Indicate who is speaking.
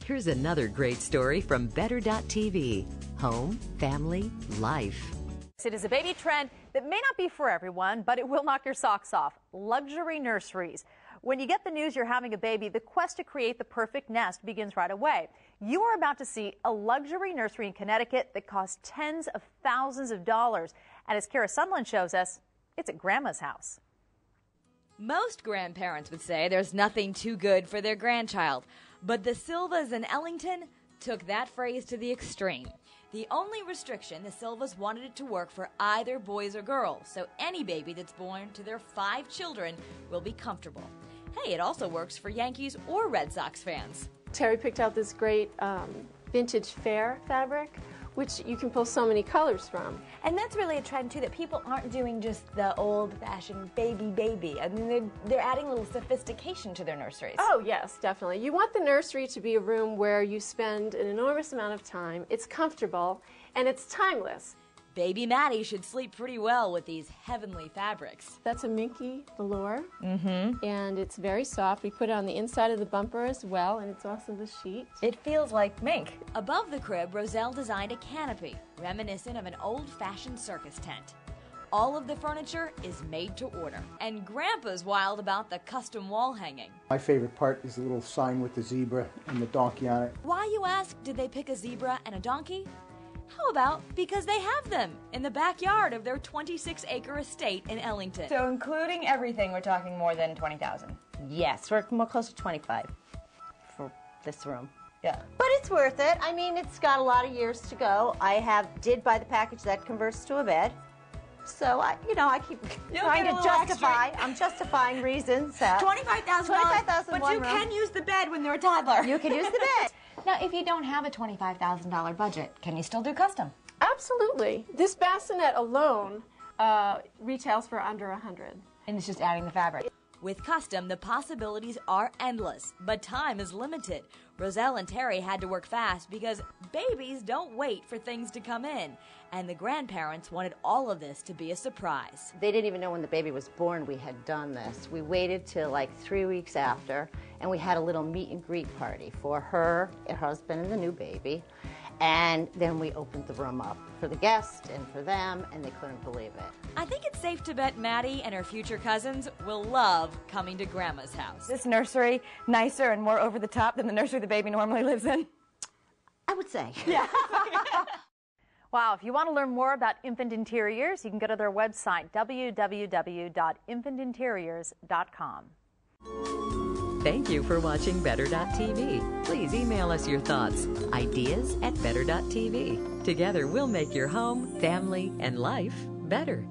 Speaker 1: Here's another great story from Better.tv. Home, family, life.
Speaker 2: It is a baby trend that may not be for everyone, but it will knock your socks off. Luxury nurseries. When you get the news you're having a baby, the quest to create the perfect nest begins right away. You are about to see a luxury nursery in Connecticut that costs tens of thousands of dollars. And as Kara Sundland shows us, it's at Grandma's house.
Speaker 3: Most grandparents would say there's nothing too good for their grandchild, but the Silvas in Ellington took that phrase to the extreme. The only restriction, the Silvas wanted it to work for either boys or girls, so any baby that's born to their 5 children will be comfortable. Hey, it also works for Yankees or Red Sox fans.
Speaker 4: Terry picked out this great vintage fair fabric, which you can pull so many colors from.
Speaker 5: And that's really a trend, too, that people aren't doing just the old-fashioned baby. I mean, they're adding a little sophistication to their nurseries.
Speaker 4: Oh, yes, definitely. You want the nursery to be a room where you spend an enormous amount of time, it's comfortable, and it's timeless.
Speaker 3: Baby Maddie should sleep pretty well with these heavenly fabrics.
Speaker 4: That's a Minky velour, and it's very soft. We put it on the inside of the bumper as well, and it's also the sheet.
Speaker 5: It feels like mink.
Speaker 3: Above the crib, Roselle designed a canopy, reminiscent of an old-fashioned circus tent. All of the furniture is made to order, and Grandpa's wild about the custom wall hanging.
Speaker 6: My favorite part is the little sign with the zebra and the donkey on it.
Speaker 3: Why, you ask, did they pick a zebra and a donkey? How about because they have them in the backyard of their 26-acre estate in Ellington?
Speaker 5: So including everything, we're talking more than $20,000.
Speaker 7: Yes, we're more close to 25 for this room.
Speaker 5: Yeah.
Speaker 7: But it's worth it. I mean, it's got a lot of years to go. I did buy the package that converts to a bed. So, I keep trying to justify. I'm justifying reasons.
Speaker 5: $25,000. But you can use the bed when they're a toddler.
Speaker 7: You can use the bed.
Speaker 5: Now, if you don't have a $25,000 budget, can you still do custom?
Speaker 4: Absolutely. This bassinet alone retails for under $100.
Speaker 5: And it's just adding the fabric.
Speaker 3: With custom, the possibilities are endless, but time is limited. Roselle and Terry had to work fast because babies don't wait for things to come in, and the grandparents wanted all of this to be a surprise.
Speaker 7: They didn't even know when the baby was born we had done this. We waited till like 3 weeks after, and we had a little meet and greet party for her husband, and the new baby. And then we opened the room up for the guests and for them, and they couldn't believe it.
Speaker 3: I think it's safe to bet Maddie and her future cousins will love coming to Grandma's house.
Speaker 5: This nursery nicer and more over the top than the nursery the baby normally lives in?
Speaker 7: I would say.
Speaker 5: Yeah.
Speaker 2: Wow, if you want to learn more about infant interiors, you can go to their website, www.infantinteriors.com.
Speaker 1: Thank you for watching Better.tv. Please email us your thoughts, ideas at Better.tv. Together we'll make your home, family, and life better.